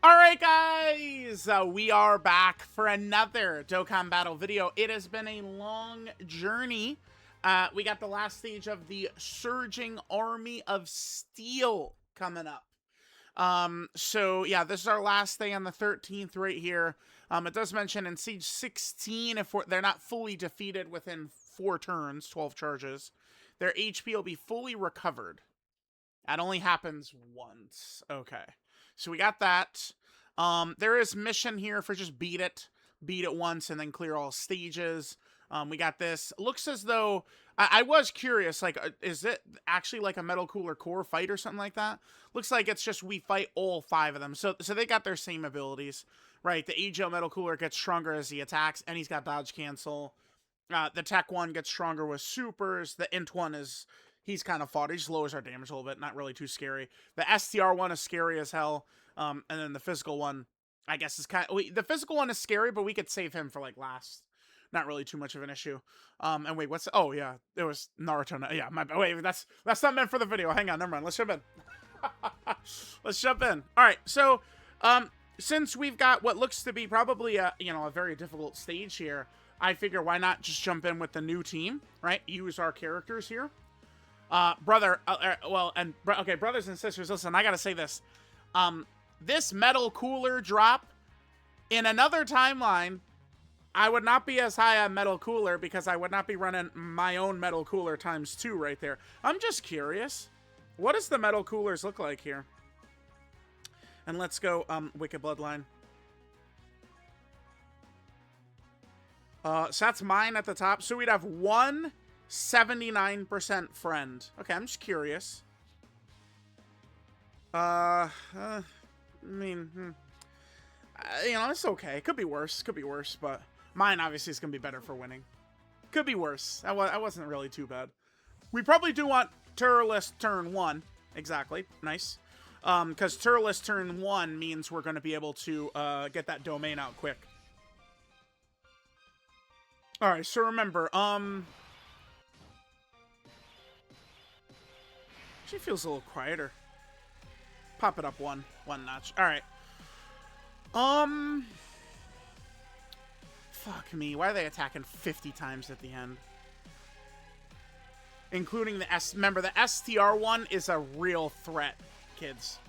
Alright guys, we are back for another Dokkan Battle video. It has been a long journey. We got the last stage of the Surging Army of Steel coming up. So yeah, this is our last day on the 13th right here. It does mention in Siege 16, if they're not fully defeated within 4 turns, 12 charges, their HP will be fully recovered. That only happens once. Okay. So we got that. There is mission here for just beat it once and then clear all stages. We got this. Looks as though I was curious, like, is it actually like a Metal Cooler core fight or something like that? Looks like it's just we fight all 5 of them. So they got their same abilities, right? The AGL Metal Cooler gets stronger as he attacks, and he's got dodge cancel. The Tech one gets stronger with supers. The Int one is he's kind of fought. He just lowers our damage a little bit. Not really too scary. The STR one is scary as hell. And then the physical one, I guess, is kind of... the physical one is scary, but we could save him for, like, last. Not really too much of an issue. And wait, what's... oh, yeah. It was Naruto. Yeah, wait, that's not meant for the video. Hang on, never mind. Let's jump in. Let's jump in. All right, so, since we've got what looks to be probably a very difficult stage here, I figure why not just jump in with the new team, right? Use our characters here. Brothers and sisters, listen, I gotta say this. This Metal Cooler drop, in another timeline, I would not be as high on Metal Cooler because I would not be running my own Metal Cooler times 2 right there. I'm just curious. What does the Metal Coolers look like here? And let's go, Wicked Bloodline. So that's mine at the top. So we'd have 179% friend. Okay, I'm just curious. I mean, it's okay. It could be worse. Could be worse, but mine obviously is going to be better for winning. Could be worse. I wasn't really too bad. We probably do want Turles turn 1. Exactly. Nice. Because Turles turn 1 means we're going to be able to get that domain out quick. Alright, so remember, she feels a little quieter. Pop it up one notch. Alright. Fuck me. Why are they attacking 50 times at the end? Including the remember, the STR one is a real threat, kids.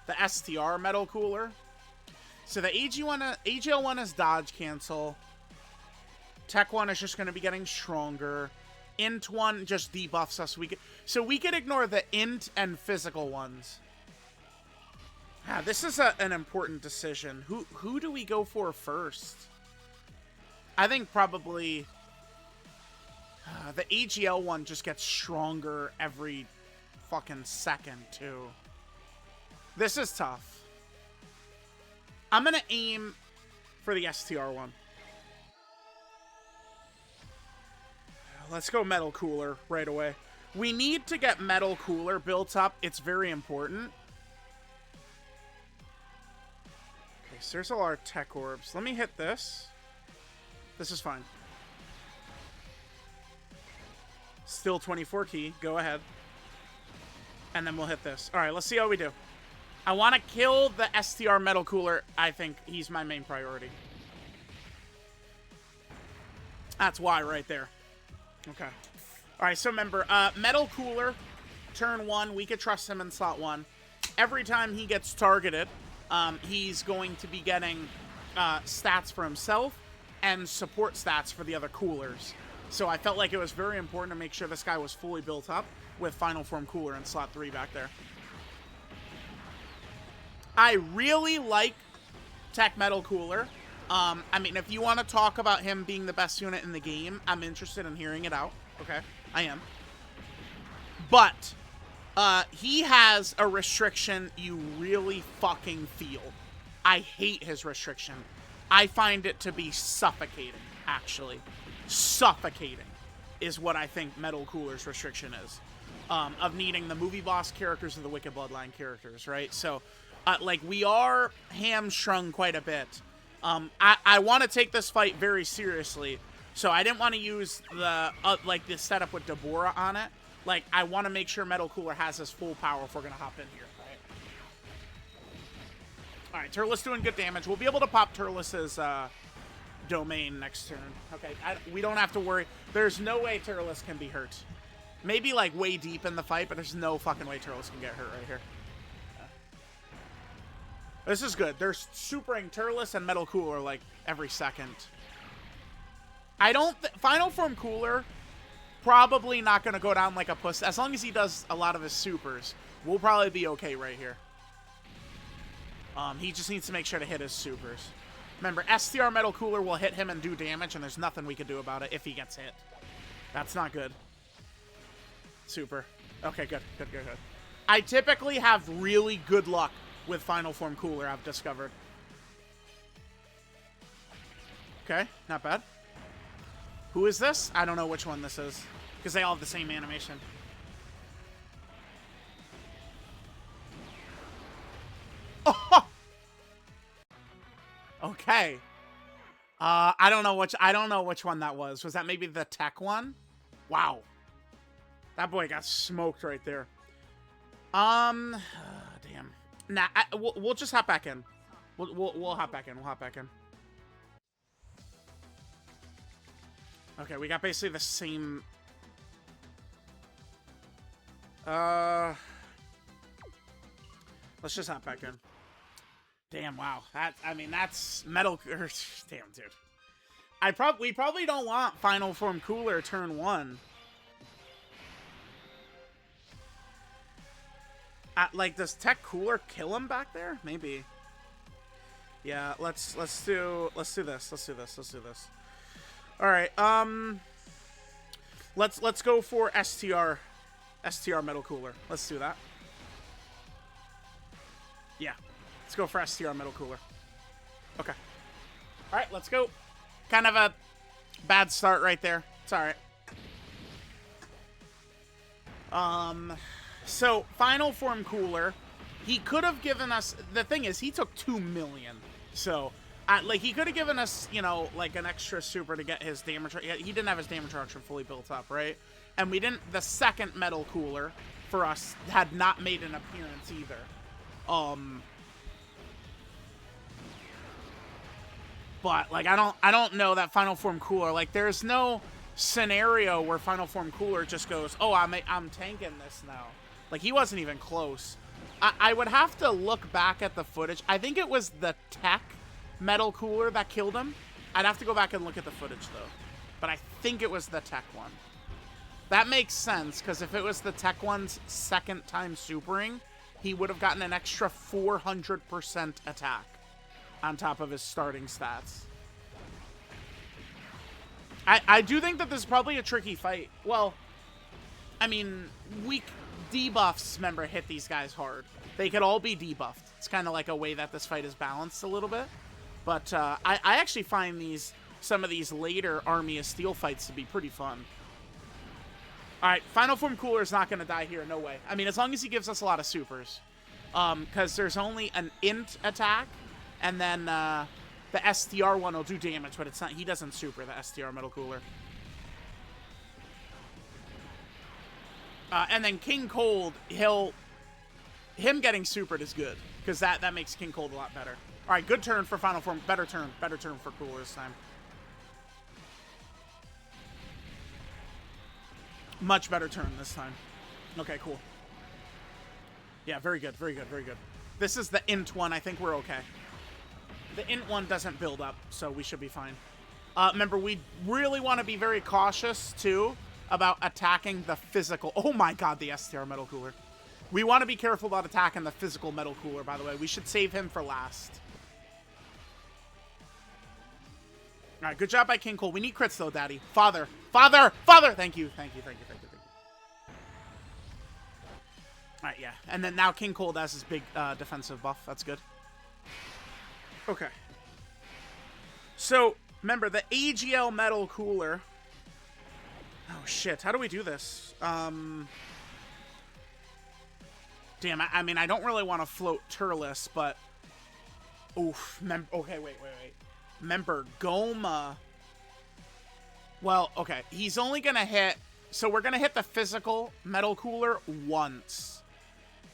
The STR Metal Cooler. So the AGL one is dodge cancel. Tech one is just going to be getting stronger. Int one just debuffs us. So we could ignore the int and physical ones. Yeah, this is an important decision. Who do we go for first? I think probably the AGL one just gets stronger every fucking second, too. This is tough. I'm going to aim for the STR one. Let's go Metal Cooler right away. We need to get Metal Cooler built up. It's very important. Okay, so there's all our tech orbs. Let me hit this. This is fine. Still 24 key. Go ahead. And then we'll hit this. All right, let's see how we do. I want to kill the STR Metal Cooler. I think he's my main priority. That's why right there. Okay. All right, so remember, Metal Cooler, turn 1, we could trust him in slot 1. Every time he gets targeted, he's going to be getting stats for himself and support stats for the other coolers. So I felt like it was very important to make sure this guy was fully built up with Final Form Cooler in slot 3 back there. I really like Tech Metal Cooler. I mean, if you want to talk about him being the best unit in the game, I'm interested in hearing it out. Okay, I am. But he has a restriction you really fucking feel. I hate his restriction. I find it to be suffocating, actually. Suffocating is what I think Metal Cooler's restriction is. Of needing the movie boss characters and the Wicked Bloodline characters, right? So, like, we are hamstrung quite a bit. I want to take this fight very seriously, so I didn't want to use the, like, this setup with Deborah on it. Like, I want to make sure Metal Cooler has his full power if we're going to hop in here, Alright, Turles doing good damage. We'll be able to pop Turles' domain next turn. Okay, we don't have to worry. There's no way Turles can be hurt. Maybe, like, way deep in the fight, but there's no fucking way Turles can get hurt right here. This is good. They're supering Turles and Metal Cooler, like, every second. I don't... Final Form Cooler, probably not going to go down like a puss. As long as he does a lot of his supers, we'll probably be okay right here. He just needs to make sure to hit his supers. Remember, STR Metal Cooler will hit him and do damage, and there's nothing we can do about it if he gets hit. That's not good. Super. Okay, good. Good, good, good. I typically have really good luck with Final Form Cooler, I've discovered. Okay, not bad. Who is this? I don't know which one this is, because they all have the same animation. Oh! Okay. I don't know which one that was. Was that maybe the tech one? Wow. That boy got smoked right there. Damn. Nah, we'll just hop back in. We'll hop back in. We'll hop back in. Okay, we got basically the same. Let's just hop back in. Damn, wow. That's metal. Damn, dude. We probably don't want Final Form Cooler turn 1. Like, does Tech Cooler kill him back there? Maybe. Yeah, let's do this. Let's do this. All right. Let's go for STR Metal Cooler. Let's do that. Yeah. Let's go for STR Metal Cooler. Okay. All right, let's go. Kind of a bad start right there. It's all right. So, Final Form Cooler, he could have given us... The thing is, he took 2 million. So, like, he could have given us, you know, like, an extra super to get his damage... He didn't have his damage reduction fully built up, right? And we didn't... The second Metal Cooler, for us, had not made an appearance either. But, like, I don't know that Final Form Cooler... Like, there's no scenario where Final Form Cooler just goes, oh, I'm tanking this now. Like, he wasn't even close. I would have to look back at the footage. I think it was the tech Metal Cooler that killed him. I'd have to go back and look at the footage, though. But I think it was the tech one. That makes sense, because if it was the tech one's second time supering, he would have gotten an extra 400% attack on top of his starting stats. I do think that this is probably a tricky fight. Well, I mean, weak debuffs, remember, hit these guys hard. They could all be debuffed. It's kind of like a way that this fight is balanced a little bit. But I actually find some of these later Army of Steel fights to be pretty fun. Alright, Final Form Cooler is not going to die here, no way. I mean, as long as he gives us a lot of supers. Because there's only an int attack, and then the STR one will do damage, but it's not. He doesn't super the STR Metal Cooler. And then King Cold, him getting supered is good, because that makes King Cold a lot better. All right, good turn for Final Form. Better turn for Cooler this time. Much better turn this time. Okay, cool. Yeah, very good, very good, very good. This is the int one. I think we're okay. The int one doesn't build up, so we should be fine. Remember, we really want to be very cautious, too, about attacking the physical... Oh my god, the STR Metal Cooler. We want to be careful about attacking the physical Metal Cooler, by the way. We should save him for last. Alright, good job by King Cole. We need crits, though, Daddy. Father! Father! Father! Thank you, thank you, thank you, thank you, thank you. Alright, yeah. And then now King Cold has his big defensive buff. That's good. Okay. So, remember, the AGL Metal Cooler... Oh, shit. How do we do this? Damn, I mean, I don't really want to float Turles, but... Oof. Okay, wait. Remember, Goma... Well, okay. He's only going to hit... So we're going to hit the physical Metal Cooler once.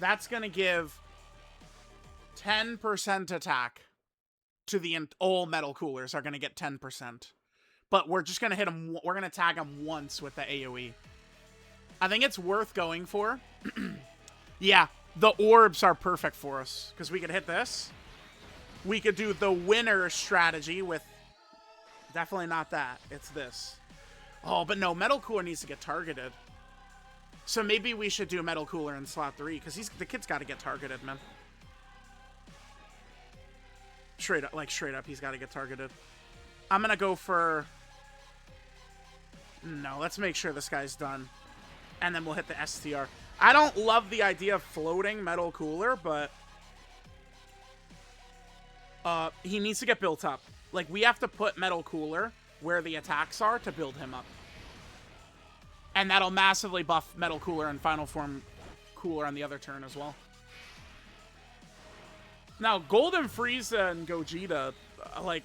That's going to give 10% attack to the all metal coolers are going to get 10%. But we're just going to hit them. We're going to tag them once with the AoE. I think it's worth going for. Yeah, the orbs are perfect for us because we could hit this. We could do the winner strategy with... Definitely not that. It's this. Oh, but no, Metal Cooler needs to get targeted. So maybe we should do Metal Cooler in slot 3 because the kid's got to get targeted, man. Straight up, he's got to get targeted. I'm going to go for... No, let's make sure this guy's done. And then we'll hit the STR. I don't love the idea of floating Metal Cooler, but... he needs to get built up. Like, we have to put Metal Cooler where the attacks are to build him up. And that'll massively buff Metal Cooler and Final Form Cooler on the other turn as well. Now, Golden Frieza and Gogeta, like,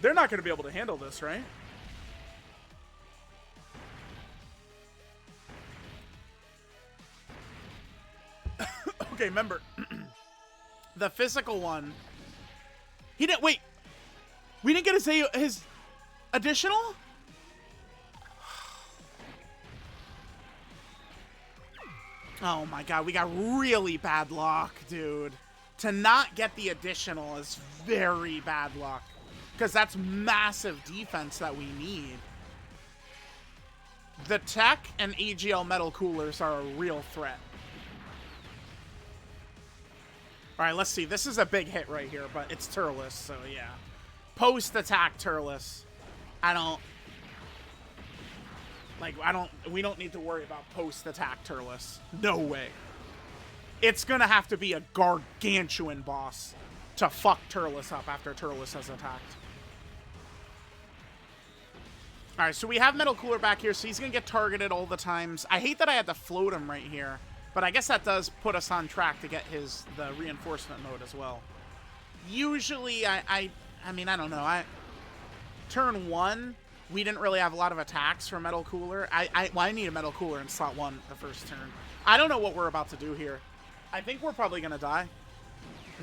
they're not going to be able to handle this, right? Okay, remember, the physical one, he didn't, wait, we didn't get his additional? Oh my god, we got really bad luck, dude. To not get the additional is very bad luck. Because that's massive defense that we need. The Tech and AGL Metal Coolers are a real threat. Alright, let's see. This is a big hit right here, but it's Turles, so yeah. Post-attack Turles. We don't need to worry about post-attack Turles. No way. It's gonna have to be a gargantuan boss to fuck Turles up after Turles has attacked. Alright, so we have Metal Cooler back here, so he's gonna get targeted all the times. I hate that I had to float him right here, but I guess that does put us on track to get the reinforcement mode as well. Usually, I mean, I don't know. Turn 1, we didn't really have a lot of attacks for Metal Cooler. I need a Metal Cooler in slot 1 the first turn. I don't know what we're about to do here. I think we're probably gonna die.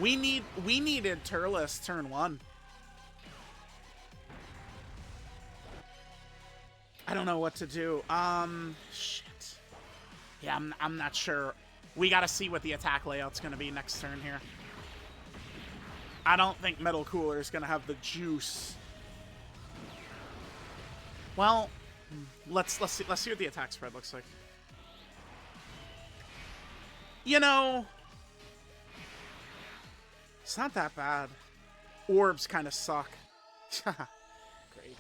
We needed Turles turn 1. I don't know what to do. Shit. Yeah, I'm not sure. We gotta see what the attack layout's gonna be next turn here. I don't think Metal Cooler is gonna have the juice. Well, let's see what the attack spread looks like. You know, it's not that bad. Orbs kind of suck. Great.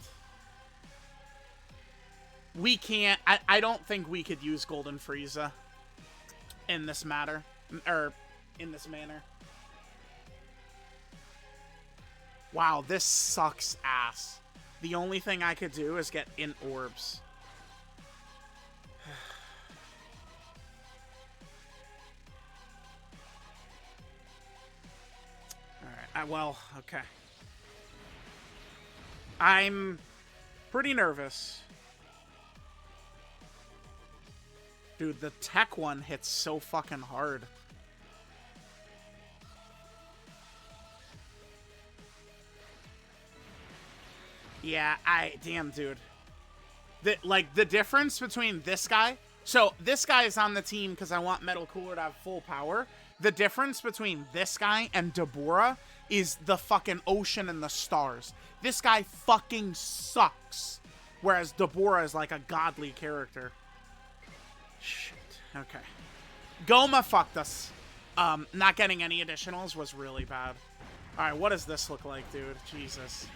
We can't... I don't think we could use Golden Frieza in this matter. Or, in this manner. Wow, this sucks ass. The only thing I could do is get in orbs. Alright, well, okay. I'm pretty nervous. Dude, the Tech one hits so fucking hard. Yeah, damn, dude. The difference between this guy... So, this guy is on the team because I want Metal Cooler to have full power. The difference between this guy and Deborah is the fucking ocean and the stars. This guy fucking sucks. Whereas Deborah is like a godly character. Shit. Okay. Goma fucked us. Not getting any additionals was really bad. Alright, what does this look like, dude? Jesus.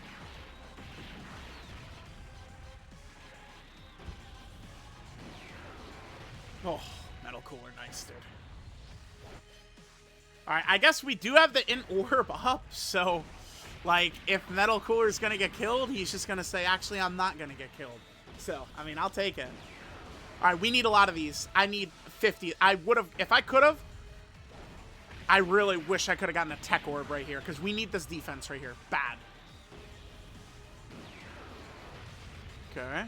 Oh, Metal Cooler, nice, dude. Alright, I guess we do have the in-orb up, so, like, if Metal Cooler is gonna get killed, he's just gonna say, actually, I'm not gonna get killed. So, I mean, I'll take it. Alright, we need a lot of these. I need 50. I would have, if I could have, I really wish I could have gotten a Tech Orb right here, because we need this defense right here. Bad. Okay.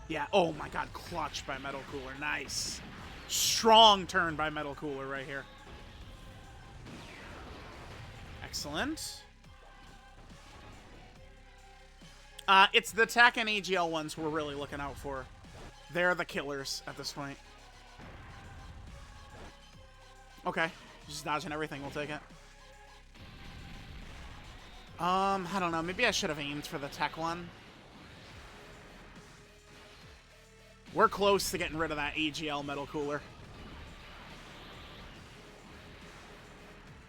Yeah, oh my god, clutch by Metal Cooler. Nice. Strong turn by Metal Cooler right here. Excellent. It's the Tech and AGL ones we're really looking out for. They're the killers at this point. Okay. Just dodging everything. We'll take it. I don't know. Maybe I should have aimed for the Tech one. We're close to getting rid of that AGL metal cooler.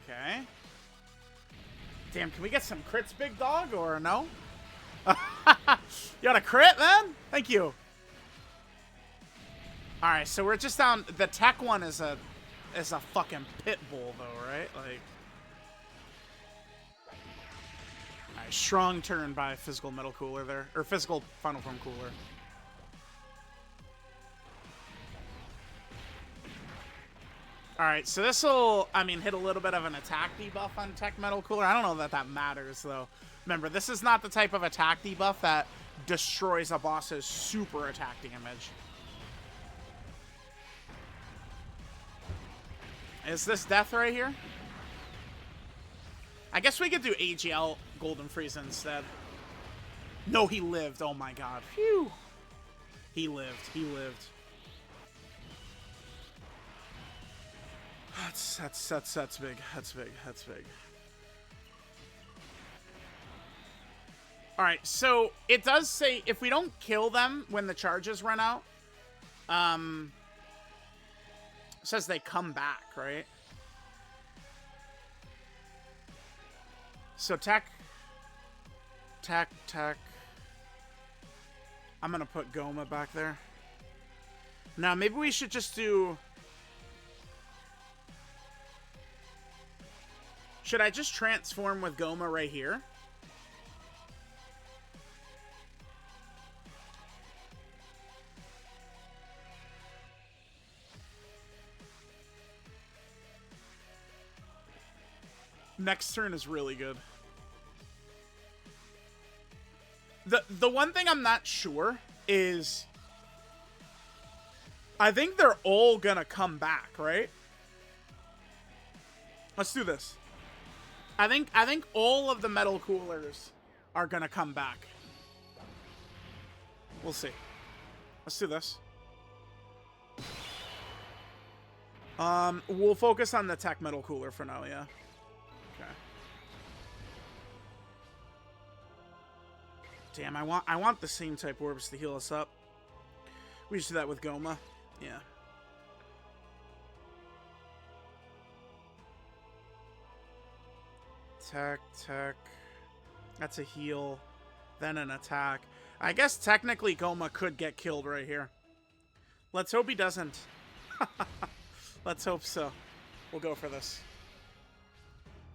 Okay. Damn, can we get some crits, big dog, or no? You got a crit, man? Thank you. Alright, so we're just down. The Tech one is a fucking pit bull, though, right? Like. Alright, strong turn by physical metal cooler there. Or physical final form cooler. Alright, so this will, I mean, hit a little bit of an attack debuff on Tech Metal Cooler. I don't know that that matters, though. Remember, this is not the type of attack debuff that destroys a boss's super attack damage. Is this death right here? I guess we could do AGL Golden Frieza instead. No, he lived. Oh my god. Phew. He lived. He lived. That's big. That's big. That's big. Alright, so it does say if we don't kill them when the charges run out, it says they come back, right? So Tech. I'm gonna put Goma back there. Now maybe we should just do. Should I just transform with Goma right here? Next turn is really good. The one thing I'm not sure is I think they're all gonna come back, right? Let's do this. I think all of the metal coolers are gonna come back. We'll see. Let's do this. We'll focus on the Tech metal cooler for now, yeah. Okay. Damn, I want the same type orbs to heal us up. We just do that with Goma. Yeah. Tech. That's a heal. Then an attack. I guess technically Goma could get killed right here. Let's hope he doesn't. Let's hope so. We'll go for this.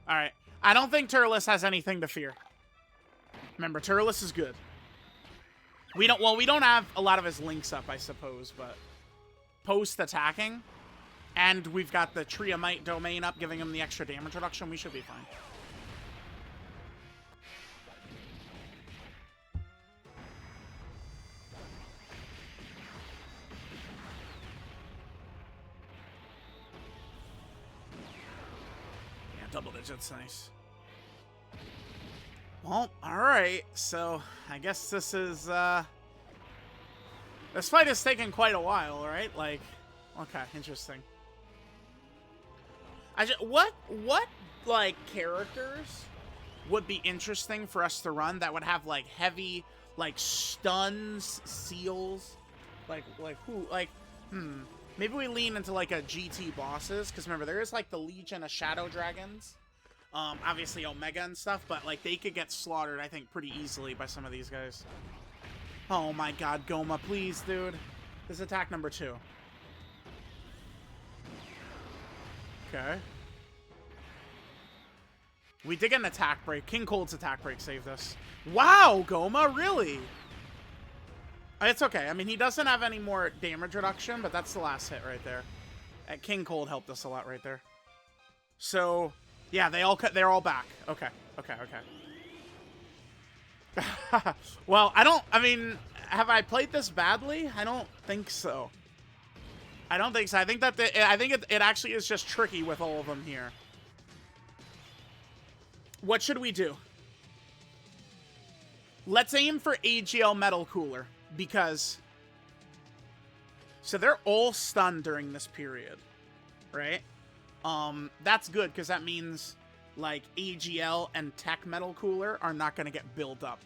Alright. I don't think Turles has anything to fear. Remember, Turles is good. We don't have a lot of his links up, I suppose, but post-attacking, and we've got the Triamite domain up, giving him the extra damage reduction, we should be fine. Yeah, double digits, nice. Well, alright, so I guess this is, this fight has taken quite a while, right? Like, okay, interesting. What, like, characters would be interesting for us to run that would have, like, heavy, like, stuns, seals? Like, who, like, maybe we lean into, like, a GT bosses, because remember, there is, like, the Legion of Shadow Dragons. Obviously Omega and stuff, but, like, they could get slaughtered, I think, pretty easily by some of these guys. Oh my god, Goma, please, dude. This is attack number 2. Okay. We did get an attack break. King Cold's attack break saved us. Wow, Goma, really? It's okay. I mean, he doesn't have any more damage reduction, but that's the last hit right there. King Cold helped us a lot right there. So... yeah, they're all back. Okay. Well, I mean, have I played this badly? I don't think so. I think that it actually is just tricky with all of them here. What should we do? Let's aim for AGL Metal Cooler, because... So they're all stunned during this period, right? That's good, because that means, like, AGL and Tech Metal Cooler are not going to get built up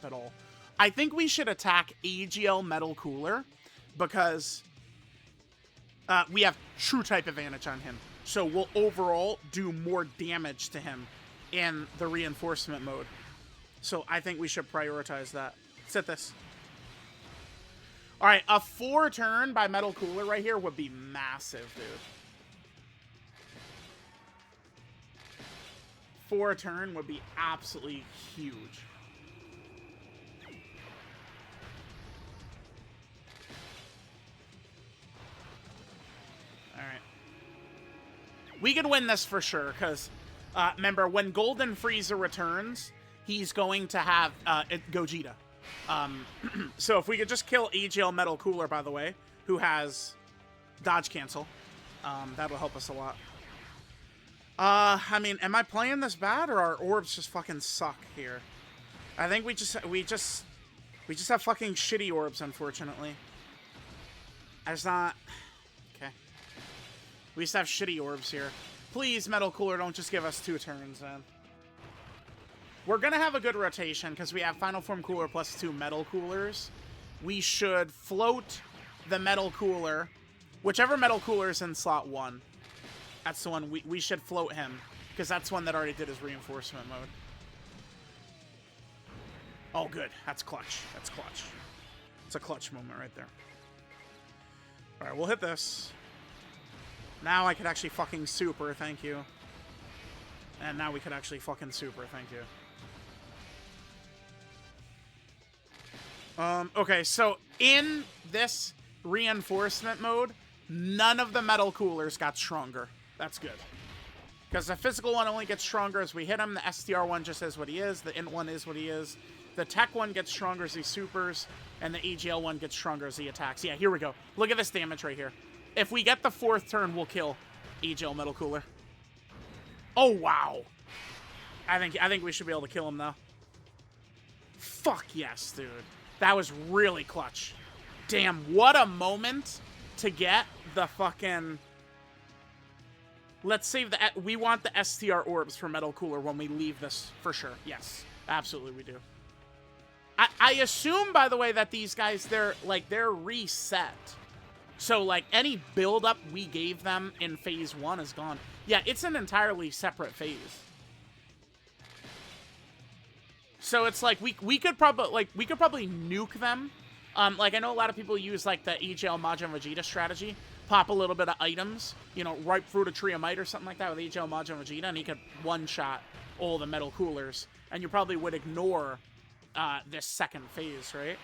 at all. I think we should attack AGL Metal Cooler, because we have true type advantage on him. So we'll overall do more damage to him in the reinforcement mode. So I think we should prioritize that. Set this. All right, a 4-turn by Metal Cooler right here would be massive, dude. 4-turn would be absolutely huge. All right. We can win this for sure, because remember, when Golden Frieza returns, he's going to have Gogeta. So if we could just kill AGL Metal Cooler, by the way, who has dodge cancel, that'll help us a lot. I mean, am I playing this bad, or our orbs just fucking suck here? I think we just have fucking shitty orbs, unfortunately. It's not... Okay. We just have shitty orbs here. Please, Metal Cooler, don't just give us 2 turns, man. We're going to have a good rotation, because we have Final Form Cooler plus 2 Metal Coolers. We should float the Metal Cooler. Whichever Metal Cooler is in slot 1. That's the one we should float him, because that's one that already did his reinforcement mode. Oh, good. That's clutch. That's clutch. It's a clutch moment right there. All right, we'll hit this. Now I could actually fucking super, thank you. And now we could actually fucking super, thank you. Okay, so in this reinforcement mode, none of the Metal Coolers got stronger. That's good. Because the physical one only gets stronger as we hit him. The STR one just is what he is. The int one is what he is. The tech one gets stronger as he supers. And the AGL one gets stronger as he attacks. Yeah, here we go. Look at this damage right here. If we get the 4th turn, we'll kill AGL Metal Cooler. Oh, wow. I think we should be able to kill him, though. Fuck yes, dude. That was really clutch. Damn, what a moment to get the fucking... Let's save the... We want the STR orbs for Metal Cooler when we leave this, for sure. Yes, absolutely we do. I assume, by the way, that these guys, they're reset. So, like, any build-up we gave them in Phase 1 is gone. Yeah, it's an entirely separate phase. So it's like, we could probably nuke them. Like, I know a lot of people use, like, the AGL Majin Vegeta strategy. Pop a little bit of items, you know, ripe fruit of tree of might or something like that with AGL Majin Vegeta, and he could one-shot all the Metal Coolers. And you probably would ignore this second phase, right?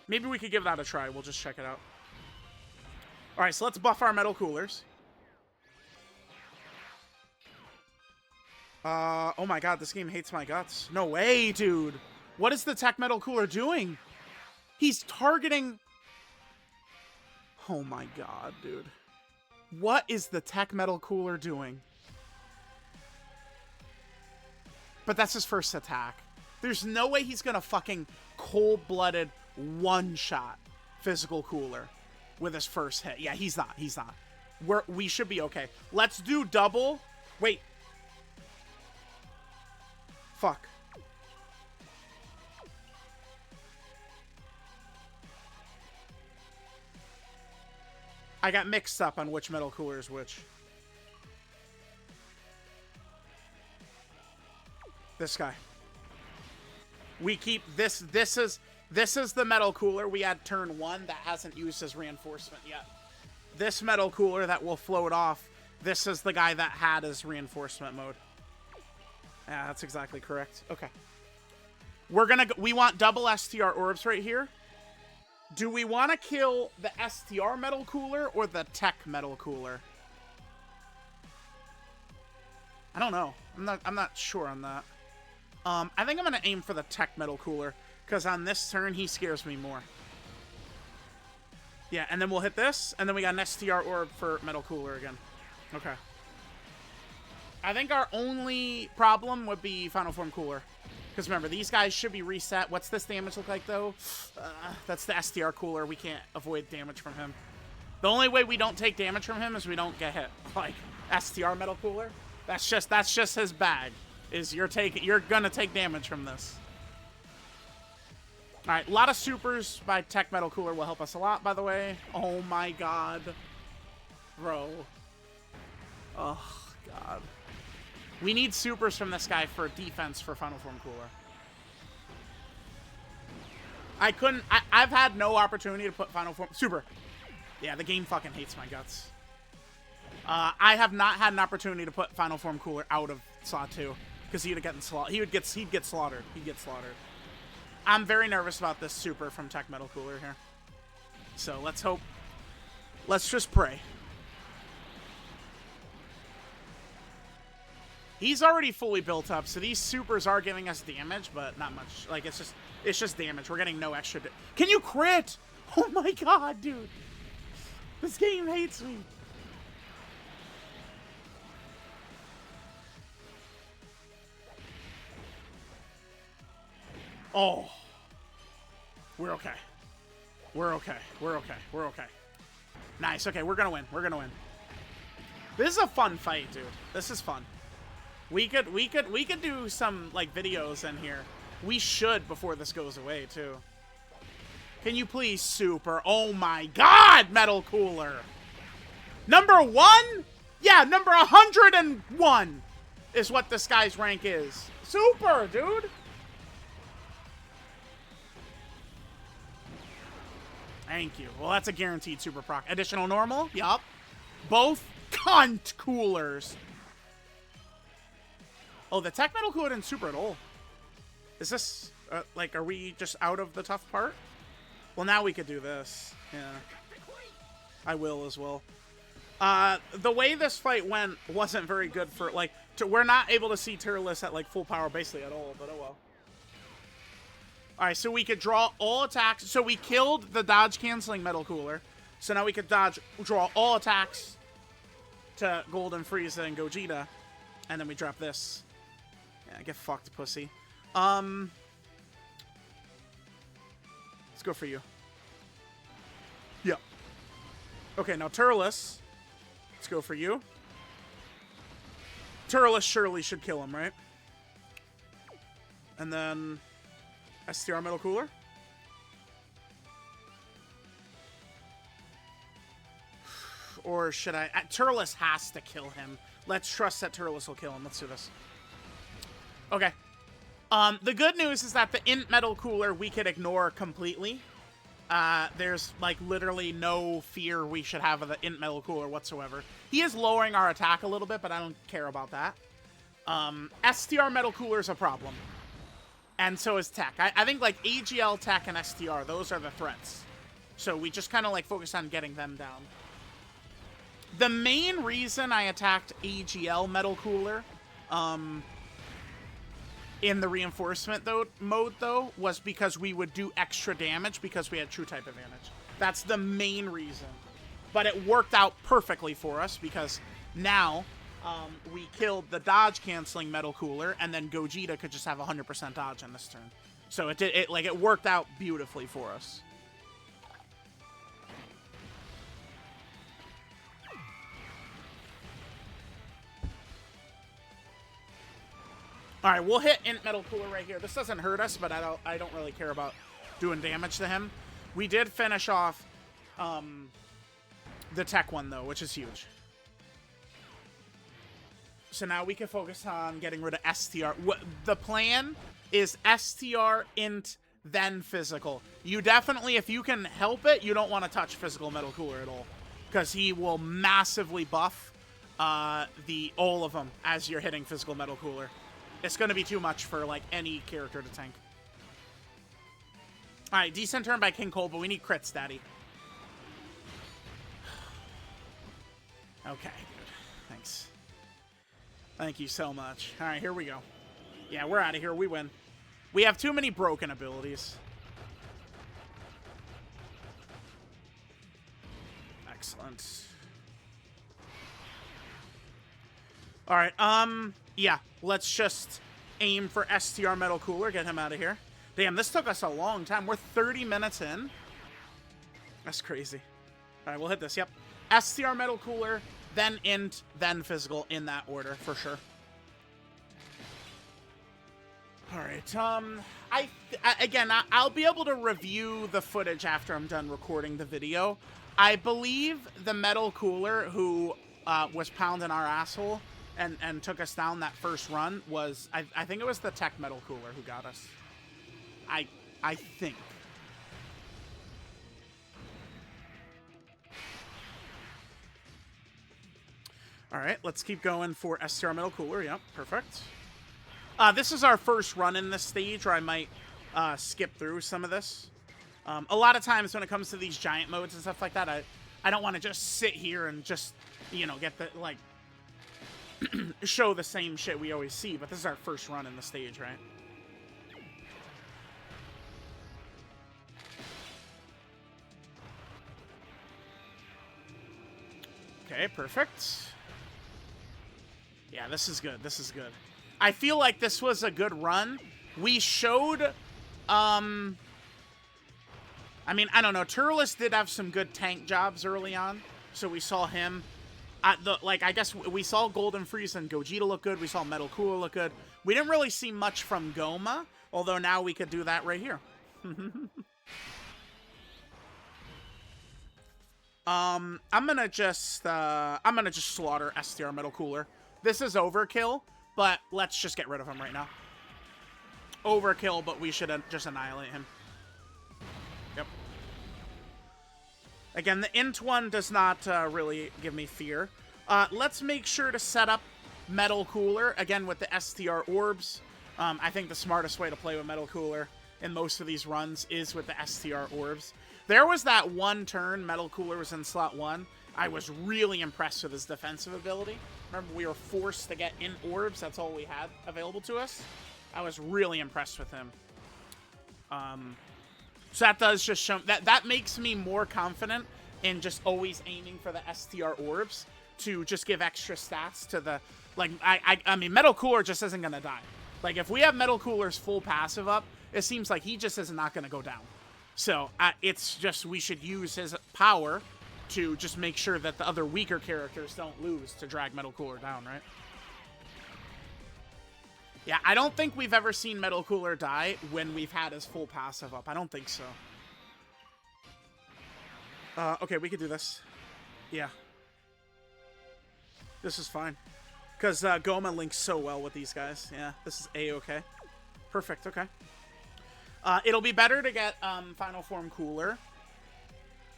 Maybe we could give that a try. We'll just check it out. All right, so let's buff our Metal Coolers. Oh my god, this game hates my guts. No way, dude. What is the Tech Metal Cooler doing? He's targeting... Oh my god, dude. What is the Tech Metal Cooler doing? But that's his first attack. There's no way he's gonna fucking cold-blooded one-shot Physical Cooler with his first hit. Yeah, he's not. He's not. We should be okay. Let's do double. Wait. Fuck. I got mixed up on which Metal Cooler is which. This guy. We keep this. This is the Metal Cooler we had turn 1 that hasn't used his reinforcement yet. This Metal Cooler that will float off. This is the guy that had his reinforcement mode. Yeah, that's exactly correct. Okay. We want double STR orbs right here. Do we want to kill the STR Metal Cooler or the Tech Metal Cooler? I don't know. I'm not sure on that. I think I'm going to aim for the Tech Metal Cooler, because on this turn, he scares me more. Yeah, and then we'll hit this, and then we got an STR orb for Metal Cooler again. Okay. I think our only problem would be Final Form Cooler. Because remember, these guys should be reset. What's this damage look like, though? That's the STR Cooler. We can't avoid damage from him. The only way we don't take damage from him is we don't get hit. Like, STR Metal Cooler. That's just his bag. Is you're gonna take damage from this. Alright, a lot of supers by Tech Metal Cooler will help us a lot, by the way. Oh my god. Bro. Oh, god. We need supers from this guy for defense for Final Form Cooler. I've had no opportunity to put Final Form... Super. Yeah, the game fucking hates my guts. I have not had an opportunity to put Final Form Cooler out of slot 2. Because he'd get slaughtered. He'd get slaughtered. I'm very nervous about this super from Tech Metal Cooler here. So let's hope. Let's just pray. He's already fully built up, so these supers are giving us damage, but not much. Like, it's just damage. We're getting no extra. Can you crit? Oh my god, dude. This game hates me. Oh. We're okay. We're okay. We're okay. We're okay. Nice. Okay, we're gonna win. We're gonna win. This is a fun fight, dude. This is fun. We could do some, like, videos in here. We should before this goes away, too. Can you please super? Oh my god, Metal Cooler. Number 1? Yeah, number 101 is what this guy's rank is. Super, dude. Thank you. Well, that's a guaranteed super proc. Additional normal? Yup. Both cunt coolers. Oh, the Tech Metal Cooler didn't super at all. Is this, like, are we just out of the tough part? Well, now we could do this. Yeah. I will as well. The way this fight went wasn't very good for, like, we're not able to see Turles at, like, full power basically at all, but oh well. Alright, so we could draw all attacks. So we killed the dodge canceling Metal Cooler. So now we could draw all attacks to Golden Frieza and Gogeta. And then we drop this. Yeah, get fucked, pussy. Let's go for you. Yeah. Okay, now Turles. Let's go for you. Turles surely should kill him, right? And then STR Metal Cooler. Or should I... Turles has to kill him. Let's trust that Turles will kill him. Let's do this. Okay. The good news is that the Int Metal Cooler we could ignore completely. There's, like, literally no fear we should have of the Int Metal Cooler whatsoever. He is lowering our attack a little bit, but I don't care about that. STR Metal Cooler is a problem. And so is Tech. I think, like, AGL, Tech, and STR, those are the threats. So we just kind of, like, focus on getting them down. The main reason I attacked AGL Metal Cooler, in the reinforcement mode, was because we would do extra damage because we had true type advantage. That's the main reason. But it worked out perfectly for us because now we killed the dodge canceling Metal Cooler, and then Gogeta could just have 100% dodge on this turn. So it worked out beautifully for us. All right, we'll hit Int Metal Cooler right here. This doesn't hurt us, but I don't really care about doing damage to him. We did finish off the Tech one, though, which is huge. So now we can focus on getting rid of STR. The plan is STR, Int, then Physical. You definitely, if you can help it, you don't want to touch Physical Metal Cooler at all. Because he will massively buff all of them as you're hitting Physical Metal Cooler. It's going to be too much for, like, any character to tank. Alright, decent turn by King Cole, but we need crits, daddy. Okay, dude. Thanks. Thank you so much. Alright, here we go. Yeah, we're out of here. We win. We have too many broken abilities. Excellent. All right, yeah, let's just aim for STR Metal Cooler, get him out of here. Damn, this took us a long time. We're 30 minutes in. That's crazy. All right, we'll hit this, yep. STR Metal Cooler, then Int, then Physical, in that order, for sure. All right, again, I'll be able to review the footage after I'm done recording the video. I believe the Metal Cooler who was pounding our asshole and took us down that first run was, I think it was the Tech Metal Cooler who got us. I think. All right, let's keep going for STR Metal Cooler. Yep, perfect. This is our first run in this stage, or I might skip through some of this. A lot of times when it comes to these giant modes and stuff like that, I don't want to just sit here and just, you know, get the, like, show the same shit we always see, but this is our first run in the stage, right? Okay, perfect. Yeah, this is good. This is good. I feel like this was a good run. We showed, I mean, I don't know. Turles did have some good tank jobs early on, so we saw him. I guess we saw Golden Freeze and Gogeta look good. We saw Metal Cooler look good. We didn't really see much from Goma, although now we could do that right here. I'm gonna just slaughter STR Metal Cooler. This is overkill, but let's just get rid of him right now. Overkill, but we should just annihilate him. Yep. Again, the Int one does not really give me fear. Let's make sure to set up Metal Cooler, again, with the STR orbs. I think the smartest way to play with Metal Cooler in most of these runs is with the STR orbs. There was that one turn Metal Cooler was in slot 1. I was really impressed with his defensive ability. Remember, we were forced to get in orbs. That's all we had available to us. I was really impressed with him. So that does just show... That makes me more confident in just always aiming for the STR orbs to just give extra stats to the... Like, I mean, Metal Cooler just isn't going to die. Like, if we have Metal Cooler's full passive up, it seems like he just is not going to go down. So, it's just we should use his power to just make sure that the other weaker characters don't lose to drag Metal Cooler down, right? Yeah, I don't think we've ever seen Metal Cooler die when we've had his full passive up. I don't think so. Okay, we could do this. Yeah. This is fine. Because Goma links so well with these guys. Yeah, this is A-okay. Perfect, okay. It'll be better to get Final Form Cooler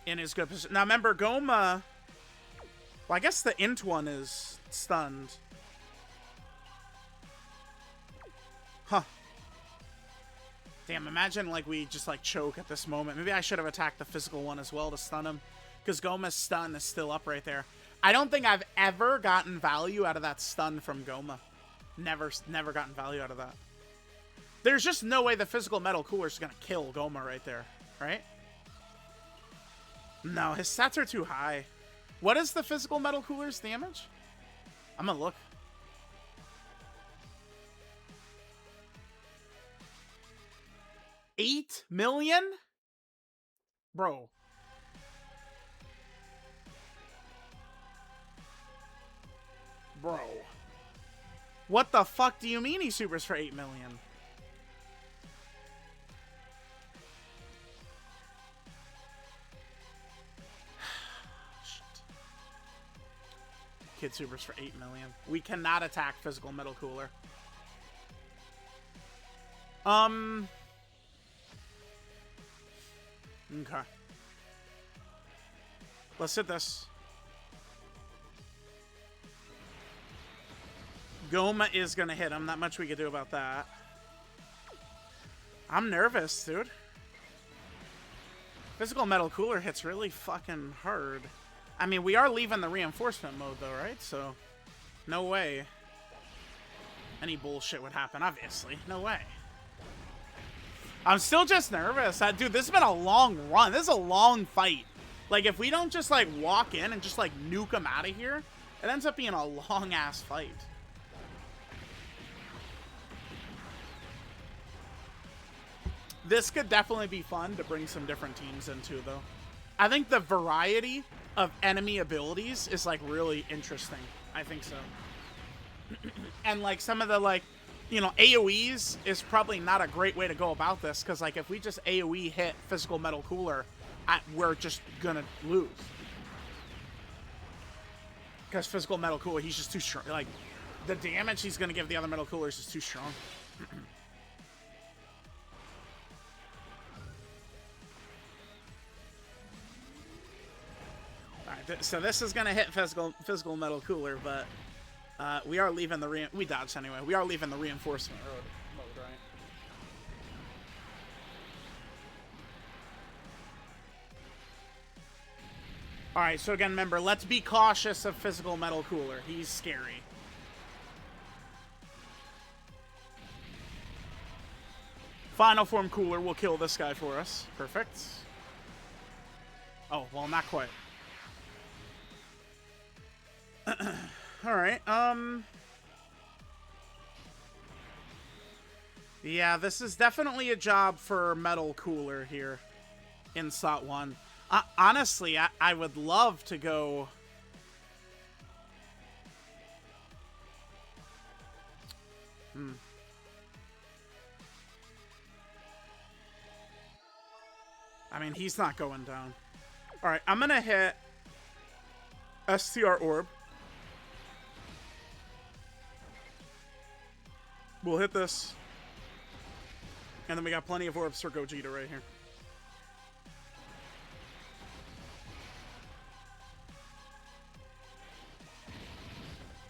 in his good position. Now, remember, Goma... Well, I guess the Int one is stunned. Huh. Damn, imagine, like, we just, like, choke at this moment. Maybe I should have attacked the physical one as well to stun him. Because Goma's stun is still up right there. I don't think I've ever gotten value out of that stun from Goma. Never gotten value out of that. There's just no way the physical Metal Cooler is going to kill Goma right there, right? No, his stats are too high. What is the physical Metal Cooler's damage? I'm going to look. $8 million? Bro. Bro. What the fuck do you mean he supers for $8 million? Kid supers for $8 million. We cannot attack physical Metal Cooler. Okay. Let's hit this. Goma is gonna hit him. Not much we could do about that. I'm nervous, dude. Physical Metal Cooler hits really fucking hard. I mean, we are leaving the reinforcement mode, though, right? So, no way any bullshit would happen, obviously. No way. I'm still just nervous. Dude, this has been a long run. This is a long fight. Like, if we don't just, like, walk in and just, like, nuke him out of here, it ends up being a long-ass fight. This could definitely be fun to bring some different teams into, though. I think the variety of enemy abilities is, like, really interesting. I think so. And, like, some of the, like, you know, AoEs is probably not a great way to go about this, because, like, if we just AoE hit Physical Metal Cooler, we're just gonna lose. Because Physical Metal Cooler, he's just too strong. Like, the damage he's gonna give the other Metal Coolers is too strong. Alright, so this is gonna hit Physical Metal Cooler, but we are leaving the we dodged anyway. We are leaving the reinforcement mode, right? Alright, so again, remember, let's be cautious of Physical Metal Cooler. He's scary. Final Form Cooler will kill this guy for us. Perfect. Oh, well, not quite. Alright, yeah, this is definitely a job for Metal Cooler here in slot 1. Honestly, I would love to go... I mean, he's not going down. Alright, I'm gonna hit STR Orb. We'll hit this. And then we got plenty of orbs for Gogeta right here.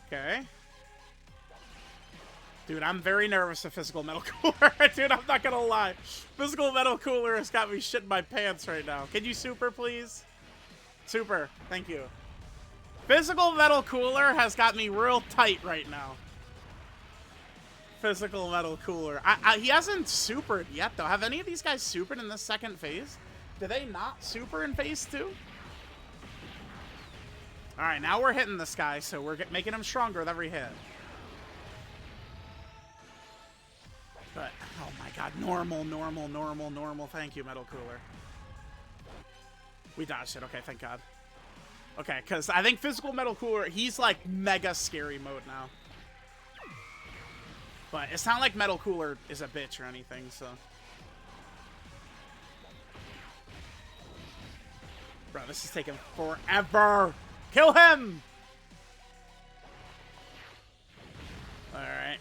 Okay. Dude, I'm very nervous of Physical Metal Cooler. Dude, I'm not gonna lie. Physical Metal Cooler has got me shitting my pants right now. Can you super, please? Super. Thank you. Physical Metal Cooler has got me real tight right now. Physical Metal Cooler. He hasn't supered yet, though. Have any of these guys supered in the second phase? Did they not super in phase 2? Alright, now we're hitting this guy, so we're making him stronger with every hit. But, oh my god, normal. Thank you, Metal Cooler. We dodged it. Okay, thank god. Okay, because I think Physical Metal Cooler, he's like mega scary mode now. But it's not like Metal Cooler is a bitch or anything, so. Bro, this is taking forever. Kill him! Alright.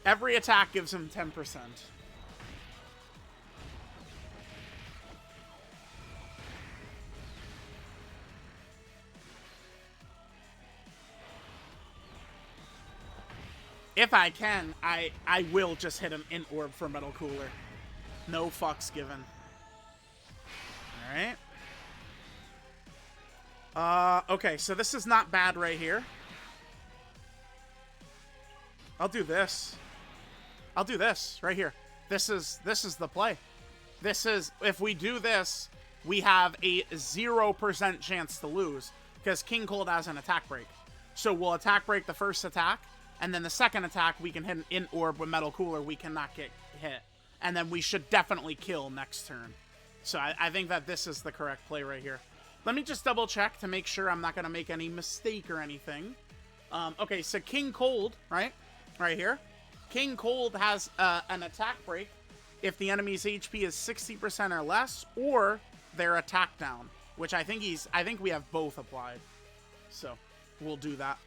Every attack gives him 10%. If I can, I will just hit him in orb for Metal Cooler. No fucks given. Alright. Okay, so this is not bad right here. I'll do this. I'll do this right here. This is the play. This is, if we do this, we have a 0% chance to lose because King Cold has an attack break. So we'll attack break the first attack, and then the second attack we can hit an in orb with Metal Cooler. We cannot get hit, and then we should definitely kill next turn. So I think that this is the correct play right here. Let me just double check to make sure I'm not going to make any mistake or anything. Okay, so King Cold, right here. King Cold has an attack break if the enemy's HP is 60% or less, or their attack down, which I think we have both applied. So we'll do that.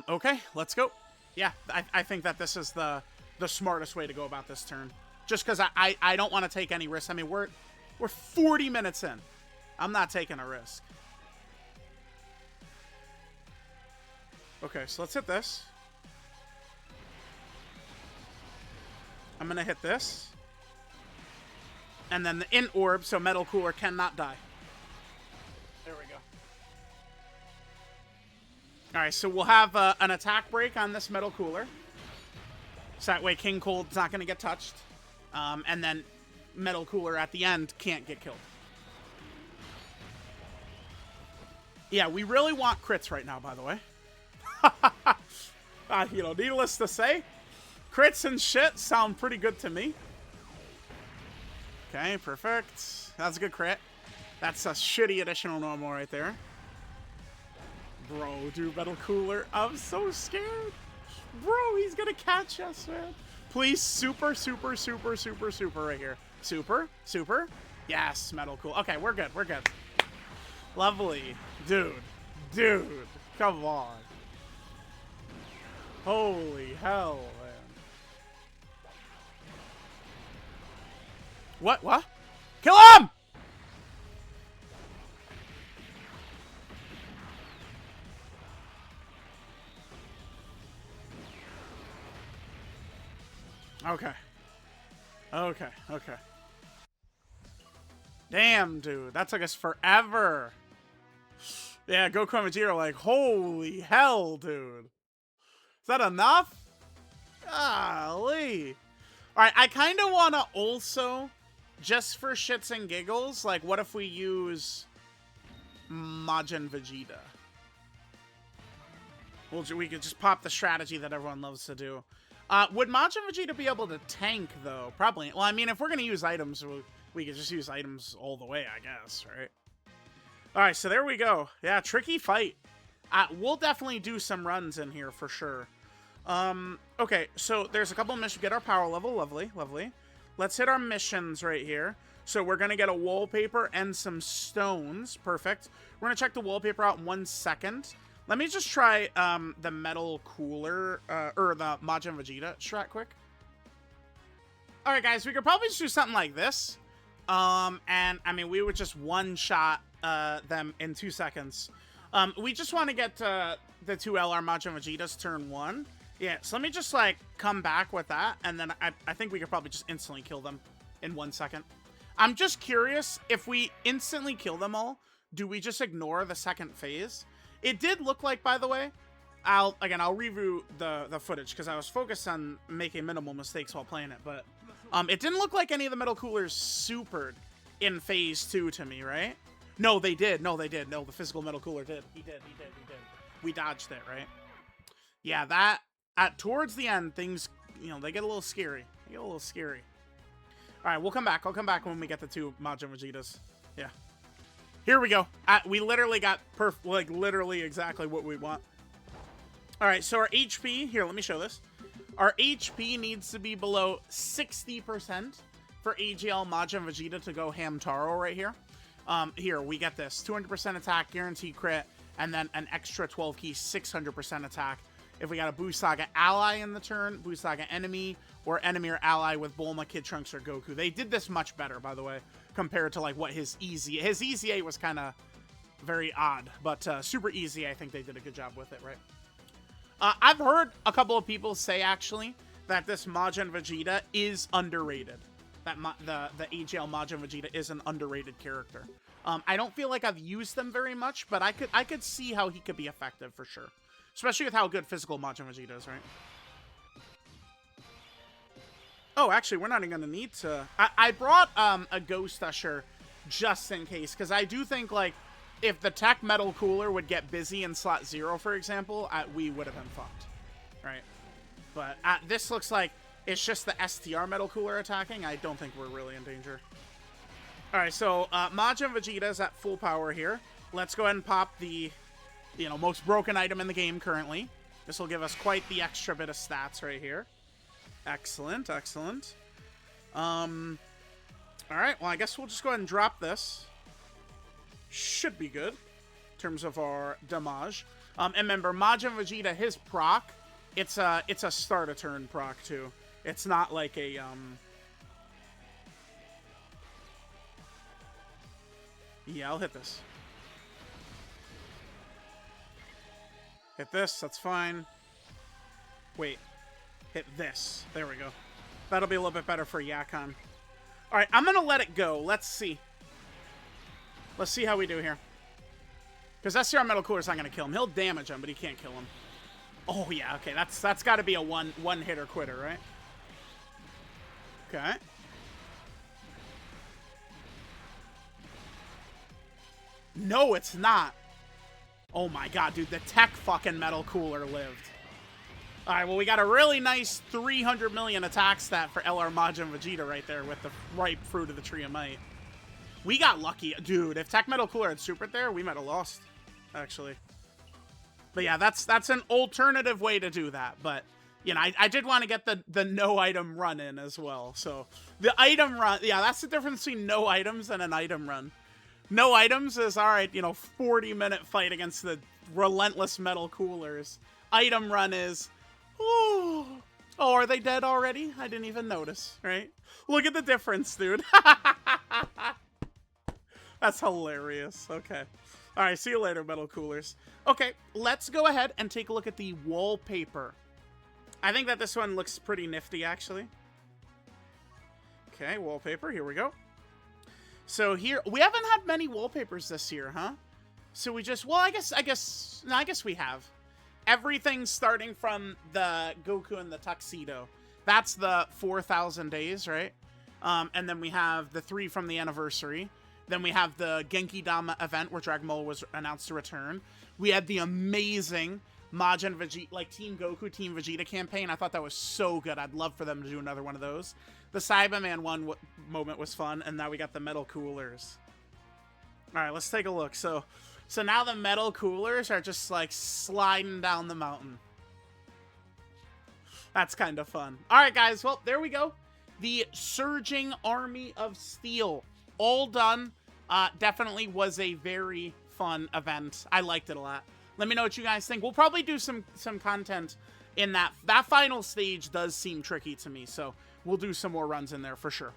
Okay, let's go. Yeah, I think that this is the smartest way to go about this turn. Just because I don't want to take any risks. I mean, we're 40 minutes in. I'm not taking a risk. Okay, so let's hit this. I'm going to hit this. And then the in orb, so Metal Cooler cannot die. There we go. Alright, so we'll have an attack break on this Metal Cooler. So that way King Cold's not going to get touched. And then Metal Cooler at the end can't get killed. Yeah, we really want crits right now, by the way. You know, needless to say, crits and shit sound pretty good to me. Okay, perfect. That's a good crit. That's a shitty additional normal right there. Bro, dude, metal cooler. I'm so scared. Bro, he's gonna catch us, man. Please, super, super, super, super, super right here. Super, super. Yes, metal cool. Okay, we're good, we're good. Lovely. Dude, come on. Holy hell, man. What? Kill him! Okay. Damn, dude. That took us forever. Yeah, Goku and Vegeta are like, holy hell, dude. Is that enough? Golly. Alright, I kind of want to also, just for shits and giggles, like, what if we use Majin Vegeta? We could just pop the strategy that everyone loves to do. Would Majin Vegeta be able to tank, though? Probably. Well, I mean, if we're going to use items, we could just use items all the way, I guess, right? Alright, so there we go. Yeah, tricky fight. We'll definitely do some runs in here for sure. Okay, so there's a couple missions. Get our power level. Lovely, lovely. Let's hit our missions right here. So we're going to get a wallpaper and some stones. Perfect. We're going to check the wallpaper out in 1 second. Let me just try the metal cooler, or the Majin Vegeta strat quick. Alright, guys, we could probably just do something like this. And, I mean, we would just one-shot them in 2 seconds. We just want to get the 2 LR Majin Vegetas turn 1. Yeah, so let me just, like, come back with that, and then I think we could probably just instantly kill them in 1 second. I'm just curious, if we instantly kill them all, do we just ignore the second phase? It did look like, by the way, I'll review the footage, because I was focused on making minimal mistakes while playing it, but it didn't look like any of the metal coolers supered in phase 2 to me, right? No, they did. No, they did. No, the physical metal cooler did. He did. We dodged it, right? Yeah, that, towards the end, things, you know, they get a little scary. All right, we'll come back. I'll come back when we get the 2 Majin Vegetas. Yeah. Here we go. We literally got literally exactly what we want. All right, so our HP, here, let me show this. Our HP needs to be below 60% for AGL Majin Vegeta to go Hamtaro right here. Here, we get this. 200% attack, guaranteed crit, and then an extra 12 key, 600% attack. If we got a Buu Saga ally in the turn, Buu Saga enemy, or enemy or ally with Bulma, Kid Trunks, or Goku. They did this much better, by the way, compared to, like, what his Easy... His Easy 8 was kind of very odd, but Super Easy, I think they did a good job with it, right? I've heard a couple of people say, actually, that this Majin Vegeta is underrated. That the AGL Majin Vegeta is an underrated character. I don't feel like I've used them very much, but I could see how he could be effective for sure. Especially with how good physical Majin Vegeta is, right? Oh, actually, we're not even going to need to... I brought a Ghost Usher just in case, because I do think, like, if the Tech Metal Cooler would get busy in slot 0, for example, we would have been fucked, right? But this looks like it's just the STR Metal Cooler attacking. I don't think we're really in danger. All right, so Majin Vegeta is at full power here. Let's go ahead and pop the, you know, most broken item in the game currently. This will give us quite the extra bit of stats right here. Excellent, excellent. All right, well, I guess we'll just go ahead and drop this. Should be good in terms of our damage. And remember, Majin Vegeta, his proc, it's a start a turn proc too. It's not like a yeah, I'll hit this. Hit this, that's fine. Wait. Hit this. There we go. That'll be a little bit better for Yakon. Alright, I'm gonna let it go. Let's see. Let's see how we do here. Because SCR Metal Cooler's not gonna kill him. He'll damage him, but he can't kill him. Oh yeah, okay. That's gotta be a one hitter quitter, right? Okay. No, it's not. Oh my god, dude, the Tech fucking Metal Cooler lived. All right, well, we got a really nice 300 million attack stat for LR Majin Vegeta right there with the ripe fruit of the Tree of Might. We got lucky. Dude, if Tech Metal Cooler had supered there, we might have lost, actually. But yeah, that's an alternative way to do that. But, you know, I did want to get the no item run in as well. So, the item run, yeah, that's the difference between no items and an item run. No items is, all right, you know, 40-minute fight against the relentless Metal Coolers. Item run is... Oh, are they dead already? I didn't even notice, right? Look at the difference, dude. That's hilarious. Okay. All right, see you later, Metal Coolers. Okay, let's go ahead and take a look at the wallpaper. I think that this one looks pretty nifty, actually. Okay, wallpaper. Here we go. So here, we haven't had many wallpapers this year, huh? So we just, well, I guess we have. Everything starting from the Goku and the tuxedo. That's the 4,000 days, right? And then we have the 3 from the anniversary. Then we have the Genki Dama event where Dragon Ball was announced to return. We had the amazing Majin Vegeta, like Team Goku, Team Vegeta campaign. I thought that was so good. I'd love for them to do another one of those. The Cyberman one moment was fun, and now we got the Metal Coolers. All right, let's take a look. So now the Metal Coolers are just like sliding down the mountain. That's kind of fun. All right, guys. Well, there we go. The Surging Army of Steel. All done. Definitely was a very fun event. I liked it a lot. Let me know what you guys think. We'll probably do some content in that. That final stage does seem tricky to me, so we'll do some more runs in there for sure.